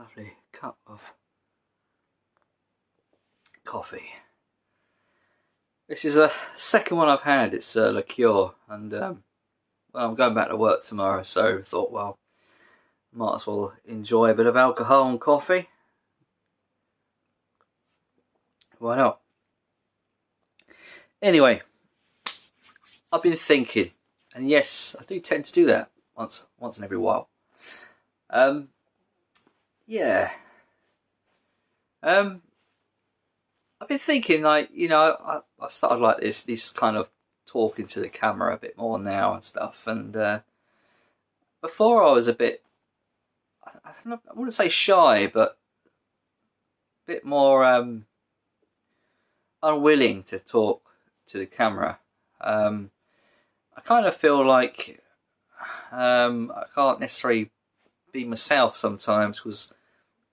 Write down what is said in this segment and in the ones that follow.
lovely cup of coffee. This is the second one I've had. It's a liqueur, and well, I'm going back to work tomorrow, so I thought, well, might as well enjoy a bit of alcohol and coffee. Why not? Anyway, I've been thinking, and yes, I do tend to do that once in every while. Yeah. I've been thinking, like, you know, I've started like this kind of talking to the camera a bit more now and stuff. And before I was a bit, I wouldn't say shy, but a bit more unwilling to talk to the camera. I kind of feel like I can't necessarily be myself sometimes because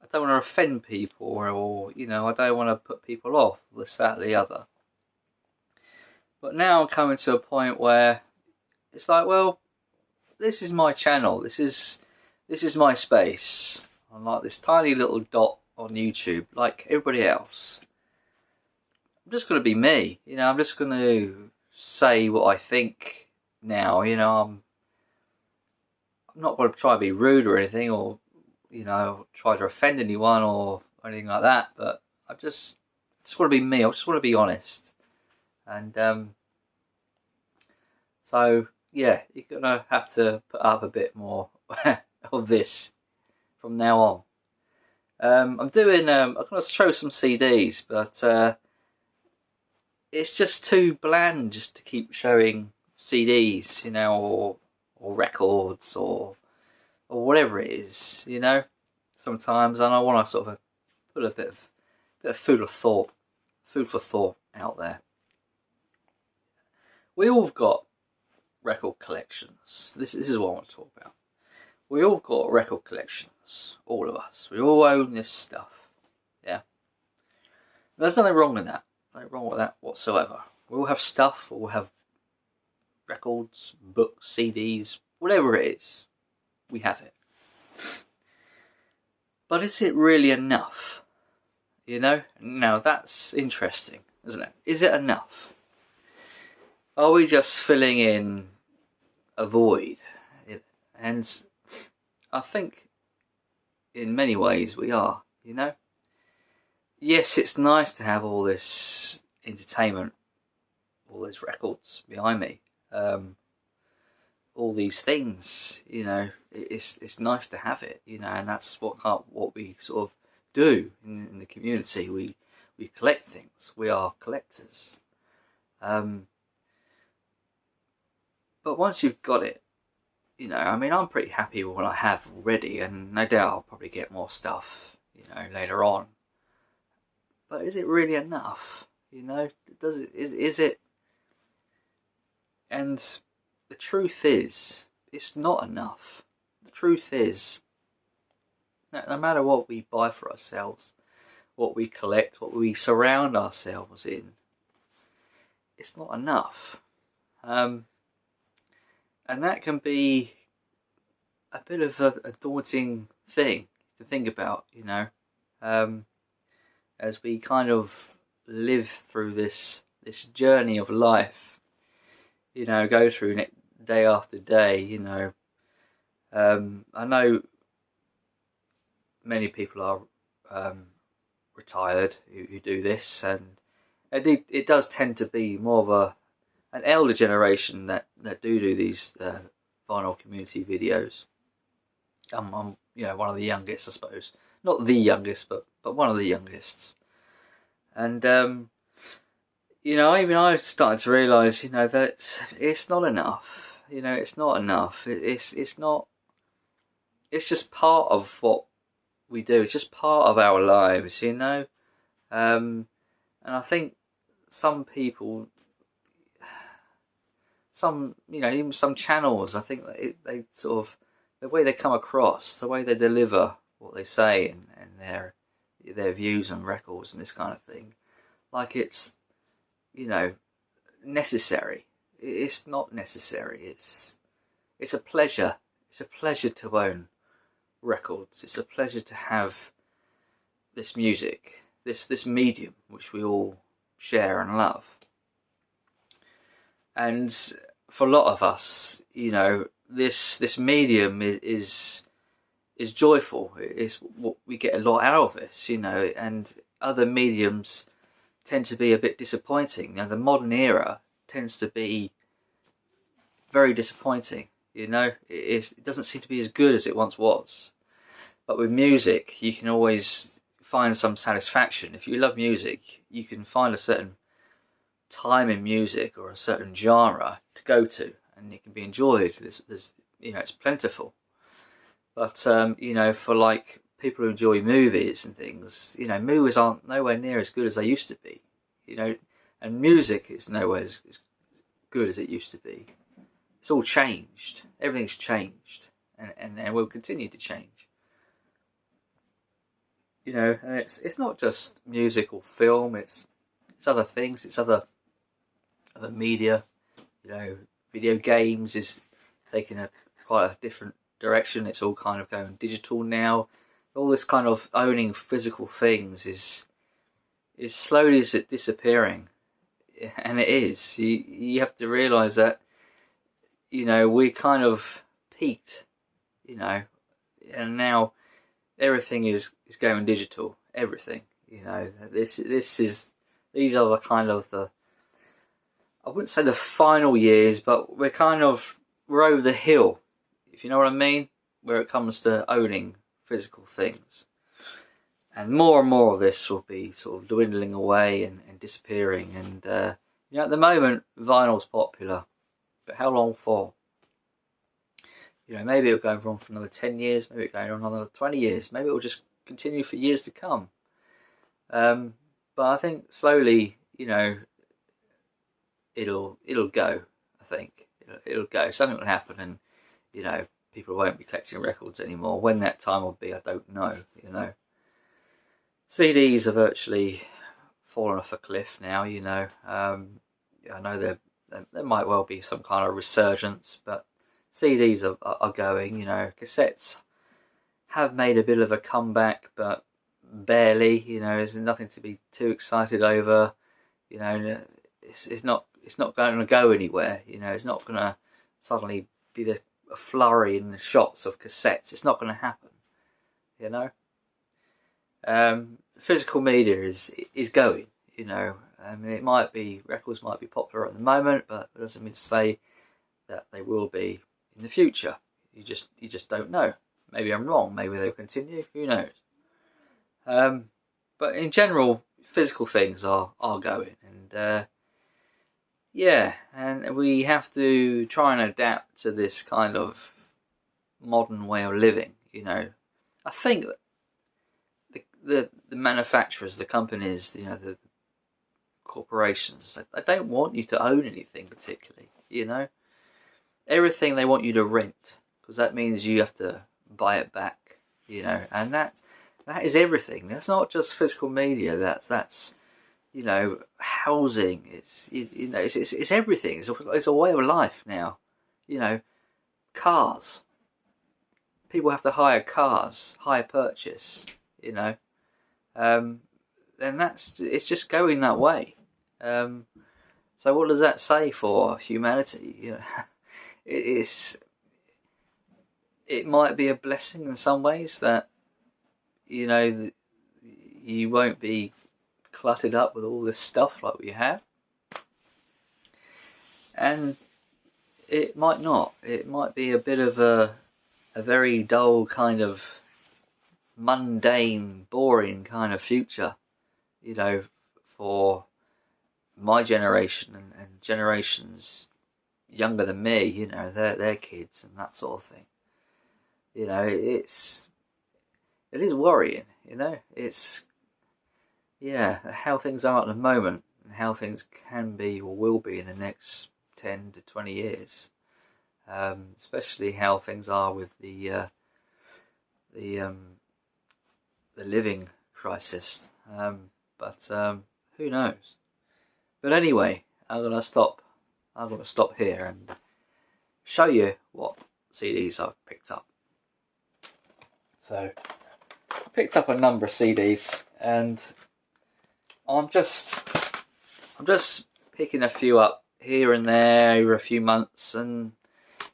I don't want to offend people, or you know, I don't want to put people off, this, that, the other. But now I'm coming to a point where it's like, well, this is my channel. This is my space. I'm like this tiny little dot on YouTube, like everybody else. I'm just going to be me. You know, I'm just going to say what I think now. You know, I'm not going to try to be rude or anything, or you know, try to offend anyone or anything like that. But I just want to be me. I just want to be honest. And so yeah, you're gonna have to put up a bit more of this from now on. I'm gonna show some CDs, but it's just too bland just to keep showing CDs, you know, or records or whatever it is, you know. Sometimes, and I want to sort of put a bit of food for thought out there. We all got record collections. This is what I want to talk about. We all got record collections, all of us. We all own this stuff. Yeah. There's nothing wrong with that. Nothing wrong with that whatsoever. We all have stuff, we all have records, books, CDs, whatever it is. We have it. But is it really enough? You know? Now that's interesting, isn't it? Is it enough? Are we just filling in a void? And I think in many ways we are, you know? Yes, it's nice to have all this entertainment, all those records behind me, all these things, you know. It's nice to have it, you know, and that's what we sort of do in the community. We collect things. We are collectors. But once you've got it, you know, I mean, I'm pretty happy with what I have already, and no doubt I'll probably get more stuff, you know, later on. But is it really enough? You know, is it? And the truth is, it's not enough. The truth is, no matter what we buy for ourselves, what we collect, what we surround ourselves in, it's not enough. And that can be a bit of a daunting thing to think about, you know, as we kind of live through this journey of life, you know, go through it day after day, you know. I know many people are retired who do this, and it does tend to be more of an elder generation that do these vinyl community videos. I'm you know, one of the youngest, I suppose, not the youngest, but one of the youngest. And you know, even I started to realise, you know, that it's not enough. You know, it's not enough. It's not. It's just part of what we do. It's just part of our lives, you know. And I think some people, you know, even some channels, I think they sort of, the way they come across, the way they deliver what they say, and their views on records and this kind of thing, like it's, you know, necessary. It's not necessary. It's a pleasure. It's a pleasure to own records. It's a pleasure to have this music, this medium which we all share and love. And for a lot of us, you know, this medium is joyful. It's what we get a lot out of this, you know, and other mediums tend to be a bit disappointing. You know, the modern era tends to be very disappointing. You know, it doesn't seem to be as good as it once was. But with music, you can always find some satisfaction. If you love music, you can find a certain time in music or a certain genre to go to, and it can be enjoyed. There's you know, it's plentiful. But you know, for like people who enjoy movies and things, you know, movies aren't nowhere near as good as they used to be. You know, and music is nowhere as good as it used to be. It's all changed. Everything's changed, and will continue to change. You know, and it's not just music or film. It's other things. It's other media. You know, video games is taking quite a different direction. It's all kind of going digital now. All this kind of owning physical things is slowly disappearing, and it is. You have to realise that, you know, we kind of peaked, you know, and now everything is going digital. Everything, you know, these are the kind of I wouldn't say the final years, but we're over the hill, if you know what I mean, where it comes to owning physical things. And more of this will be sort of dwindling away and disappearing. And you know, at the moment, vinyl's popular, but how long for? You know, maybe it'll go on for another 10 years, maybe it'll go on another 20 years, maybe it'll just continue for years to come. But I think slowly, you know, it'll go. I think it'll go. Something will happen, and you know, people won't be collecting records anymore. When that time will be, I don't know. You know, CDs are virtually fallen off a cliff now. You know, I know there might well be some kind of resurgence, but CDs are going. You know, cassettes have made a bit of a comeback, but barely. You know, there's nothing to be too excited over. You know, it's not going to go anywhere. You know, it's not going to suddenly be a flurry in the shots of cassettes. It's not going to happen. You know, physical media is going. You know, I mean, records might be popular at the moment, but it doesn't mean to say that they will be in the future. You just don't know. Maybe I'm wrong. Maybe they'll continue. Who knows? But in general, physical things are going, and yeah, and we have to try and adapt to this kind of modern way of living. You know, I think the manufacturers, the companies, you know, the corporations, they don't want you to own anything particularly. You know, everything they want you to rent, because that means you have to buy it back. You know, and that is everything. That's not just physical media. That's you know, housing. It's you know, it's everything. It's a way of life now. You know, cars. People have to hire cars, hire purchase. You know, and it's just going that way. So what does that say for humanity? You know, it might be a blessing in some ways that, you know, you won't be cluttered up with all this stuff like we have, and it might not. It might be a bit of a very dull kind of mundane, boring kind of future, you know, for my generation and generations younger than me, you know, their kids and that sort of thing. You know, it is worrying, you know. It's, yeah, how things are at the moment and how things can be or will be in the next 10 to 20 years. Especially how things are with the living crisis. But who knows? But anyway, I'm gonna stop here and show you what CDs I've picked up. So I picked up a number of CDs, and I'm just picking a few up here and there over a few months, and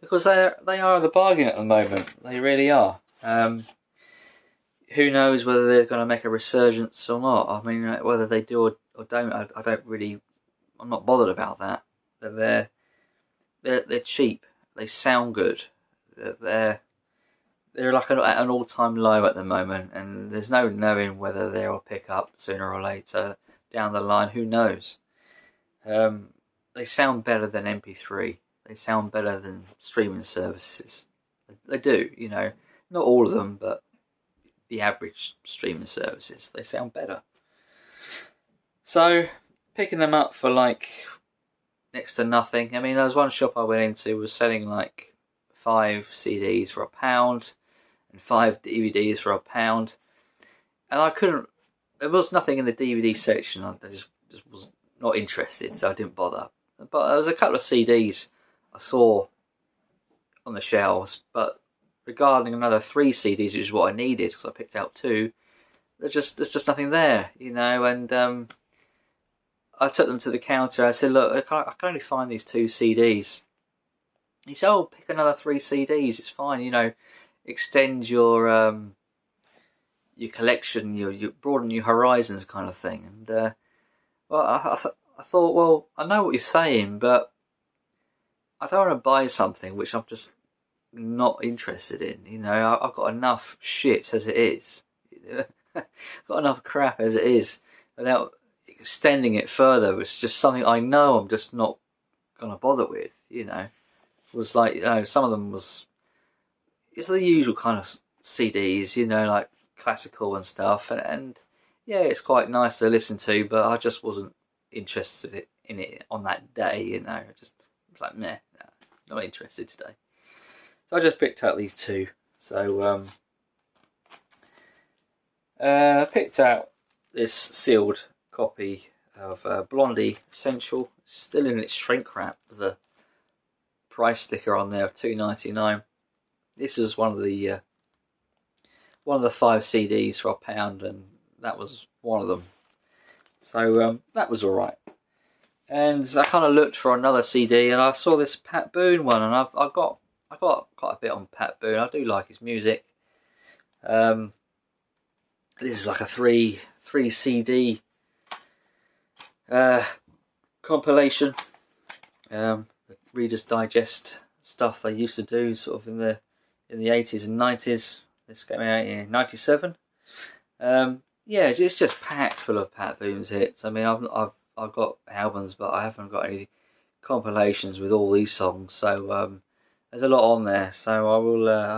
because they are the bargain at the moment, they really are. Who knows whether they're going to make a resurgence or not? I mean, whether they do or don't, I don't really. I'm not bothered about that. They're cheap. They sound good. They're like at an all-time low at the moment, and there's no knowing whether they'll pick up sooner or later down the line. Who knows? They sound better than MP3. They sound better than streaming services. They do, you know, not all of them, but the average streaming services, they sound better. So picking them up for like next to nothing. I mean, there was one shop I went into was selling like 5 CDs for £1 and 5 DVDs for £1, and I couldn't. There was nothing in the DVD section. I just was not interested, so I didn't bother. But there was a couple of CDs I saw on the shelves, but regarding another 3 CDs, which is what I needed because I picked out 2, there's just nothing there, you know. And I took them to the counter. I said, "Look, I can only find these 2 CDs." He said, "Oh, pick another 3 CDs. It's fine, you know. Extend your collection, you broaden your horizons, kind of thing." And well, I thought, well, I know what you're saying, but I don't want to buy something which I'm just not interested in. You know, I've got enough shit as it is. Got enough crap as it is without extending it further. It's just something I know I'm just not gonna bother with. You know, it was like, you know, some of them was, it's the usual kind of CDs, you know, like classical and stuff, and yeah, it's quite nice to listen to, but I just wasn't interested in it on that day. You know, I just was like, nah, not interested today. So I just picked out these 2. So I picked out this sealed copy of Blondie Essential, still in its shrink wrap with a price sticker on there of £2.99. This is one of the 5 CDs for £1, and that was one of them. So that was all right. And I kind of looked for another CD, and I saw this Pat Boone one, and I got quite a bit on Pat Boone. I do like his music. This is like a 3 CD compilation. The Reader's Digest stuff they used to do, sort of in the 80s and 90s. This came out in '97. Yeah, it's just packed full of Pat Boone's hits. I mean, I've got albums, but I haven't got any compilations with all these songs. So there's a lot on there. So I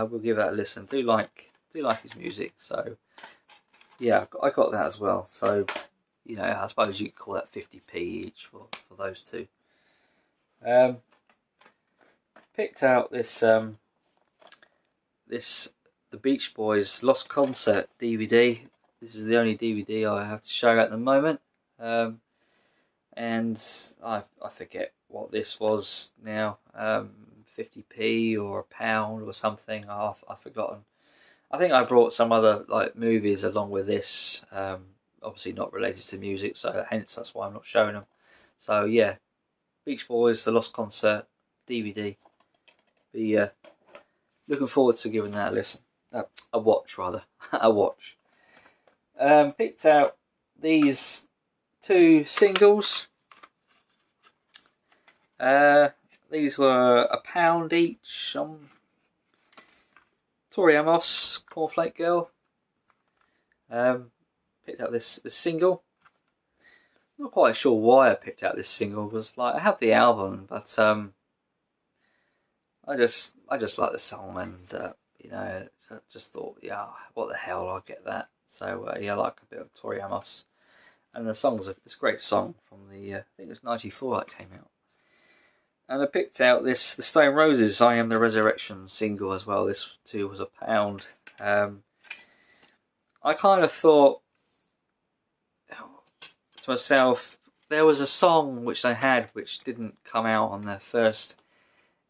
will give that a listen. Do like his music. So yeah, I got that as well. So, you know, I suppose you could call that 50p each for those 2. Picked out this the Beach Boys Lost Concert DVD. This is the only DVD I have to show at the moment, and I forget what this was now, 50p or £1 or something. I've forgotten. I think I brought some other like movies along with this, obviously not related to music, so hence that's why I'm not showing them. So yeah, Beach Boys The Lost Concert DVD. Be looking forward to giving that a listen. A watch rather. A watch. Picked out these 2 singles. These were £1 each. Tori Amos, Cornflake Girl. Picked out this single. Not quite sure why I picked out this single. Because like I have the album, but I just like the song, and you know, I just thought, yeah, what the hell, I'll get that. So yeah, I like a bit of Tori Amos, and the song's it's a great song from the I think it was '94 that came out. And I picked out the Stone Roses I Am the Resurrection single as well. This too was £1. I kind of thought to myself, there was a song which they had which didn't come out on their first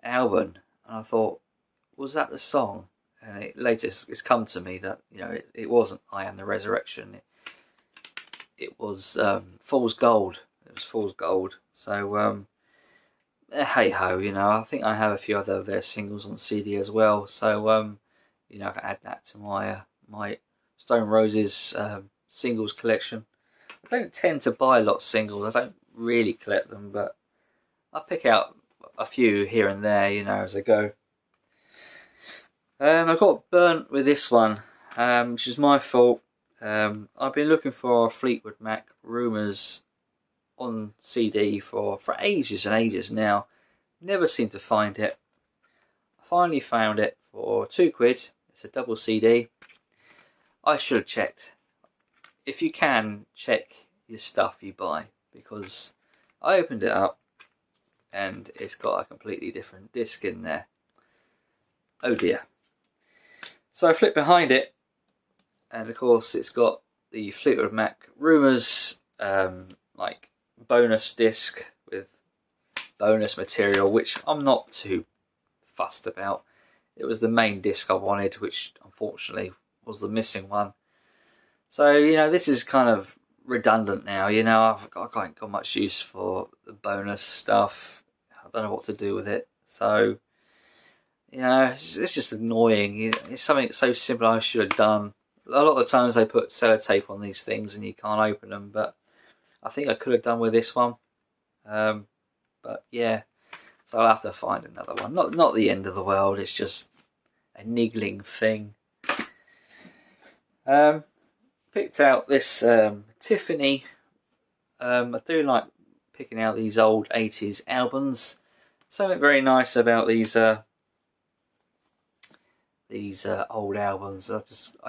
album, and I thought, was that the song? and it's come to me that, you know, it wasn't I Am the Resurrection. It was Fool's Gold. It was Fool's Gold. So hey ho, you know, I think I have a few other of their singles on CD as well. So you know, I can add that to my my Stone Roses singles collection. I don't tend to buy a lot of singles. I don't really collect them, but I pick out a few here and there, you know, as I go. I got burnt with this one, which is my fault. I've been looking for Fleetwood Mac Rumours on CD for ages and ages now. Never seem to find it. I finally found it for £2. It's a double CD. I should have checked. If you can, check your stuff you buy, because I opened it up and it's got a completely different disc in there. Oh dear. So I flip behind it, and of course it's got the Fleetwood Mac Rumours like bonus disc with bonus material, which I'm not too fussed about. It was the main disc I wanted, which unfortunately was the missing one. So, you know, this is kind of redundant now. You know, I haven't got much use for the bonus stuff. I don't know what to do with it. So, you know, it's just annoying. It's something so simple I should have done. A lot of the times they put sellotape on these things and you can't open them, but I think I could have done with this one. But yeah, so I'll have to find another one. Not the end of the world. It's just a niggling thing. Picked out this Tiffany. I do like picking out these old 80s albums. Something very nice about these old albums. I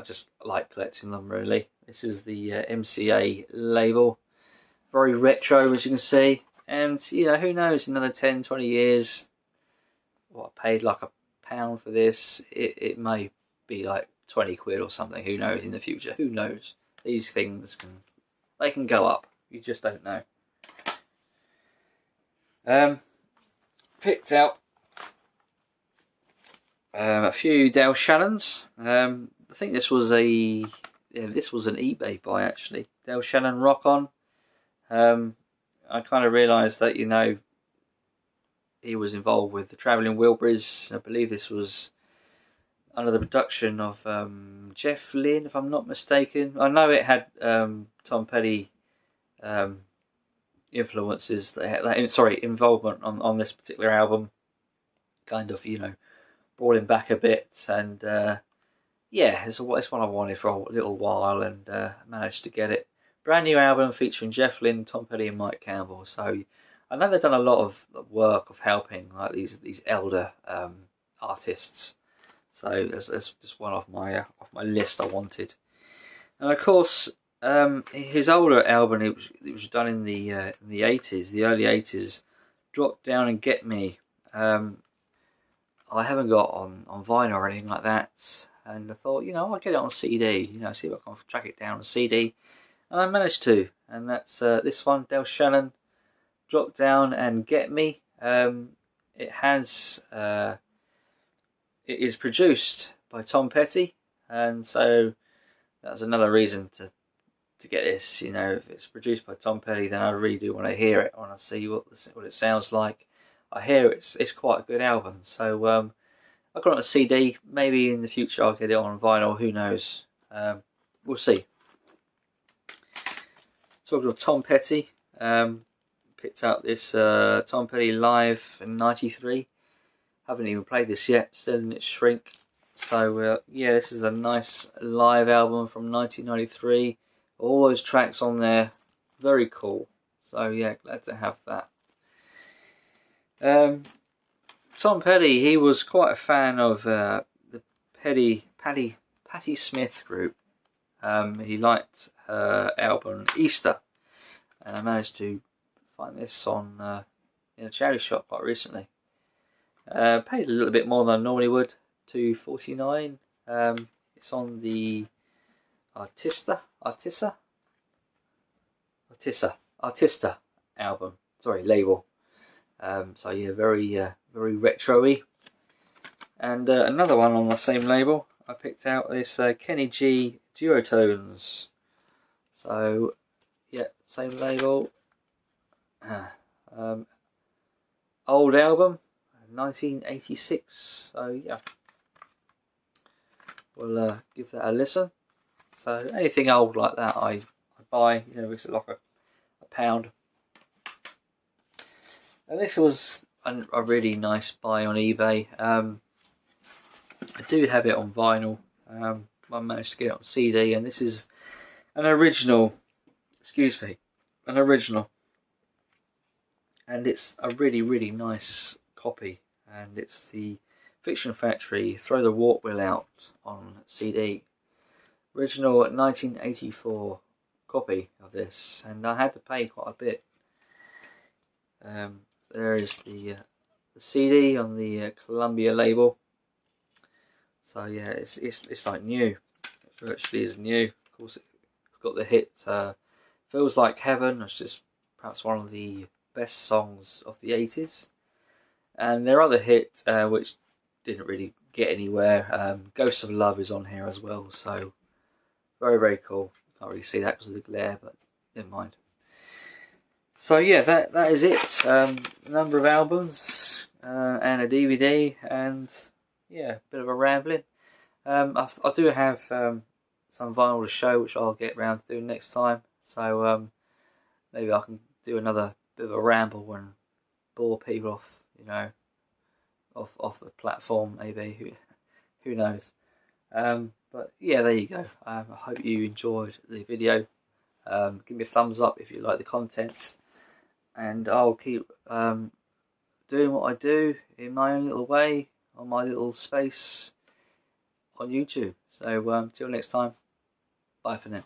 just like collecting them, really. This is the MCA label. Very retro, as you can see. And, you know, who knows, another 10, 20 years, what, I paid like £1 for this. It may be like 20 quid or something. Who knows in the future? Who knows? These things can go up. You just don't know. Picked out a few Del Shannons. I think this was an eBay buy, actually. Del Shannon Rock On. I kind of realised that, you know, he was involved with the Travelling Wilburys. I believe this was under the production of Jeff Lynne, if I'm not mistaken. I know it had Tom Petty influences, involvement on this particular album. Kind of, you know, brought him back a bit, and yeah, it's one I wanted for a little while, and managed to get it. Brand new album featuring Jeff Lynne, Tom Petty and Mike Campbell. So I know they've done a lot of work of helping like these elder artists. So that's just one off my list I wanted. And of course, his older album, it was done in the 80s, the early 80s, Drop Down and Get Me. I haven't got on vinyl or anything like that, and I thought, you know, I'll get it on CD, you know, see if I can track it down on CD. And I managed to, and that's this one, Del Shannon, Drop Down and Get Me. It is produced by Tom Petty, and so that's another reason to get this. You know, if it's produced by Tom Petty, then I really do want to hear it. I want to see what it sounds like. I hear it's quite a good album, so I got it on a CD. Maybe in the future I'll get it on vinyl. Who knows? We'll see. Talking of Tom Petty, picked out this Tom Petty live in '93. Haven't even played this yet, still in its shrink. So yeah, this is a nice live album from 1993. All those tracks on there, very cool. So yeah, glad to have that. Tom Petty, he was quite a fan of the Patti Smith group. He liked her album Easter, and I managed to find this on in a charity shop quite recently. Paid a little bit more than I normally would, $2.49. It's on the Artista album. Sorry, label. So yeah, very retro-y. And another one on the same label, I picked out this Kenny G Duotones. So yeah, same label. Old album, 1986. So yeah, we'll give that a listen. So anything old like that, I buy. You know, it's like a £1. And this was a really nice buy on eBay. I do have it on vinyl. I managed to get it on CD, and this is an original. Excuse me, an original. And it's a really nice copy. And it's the Fiction Factory Throw the Warp Wheel Out on CD. Original 1984 copy of this, and I had to pay quite a bit. There is the CD on the Columbia label. So yeah, it's like new. It virtually is new. Of course, it's got the hit "Feels Like Heaven," which is perhaps one of the best songs of the 80s. And their other hit, which didn't really get anywhere, "Ghost of Love" is on here as well. So very cool. Can't really see that because of the glare, but never mind. So yeah, that is it. A number of albums and a DVD, and yeah, a bit of a rambling. I do have some vinyl to show, which I'll get around to doing next time. So maybe I can do another bit of a ramble and bore people off, you know, off the platform. Maybe who knows. But yeah, there you go. I hope you enjoyed the video. Give me a thumbs up if you like the content, and I'll keep doing what I do in my own little way on my little space on YouTube. So till next time, bye for now.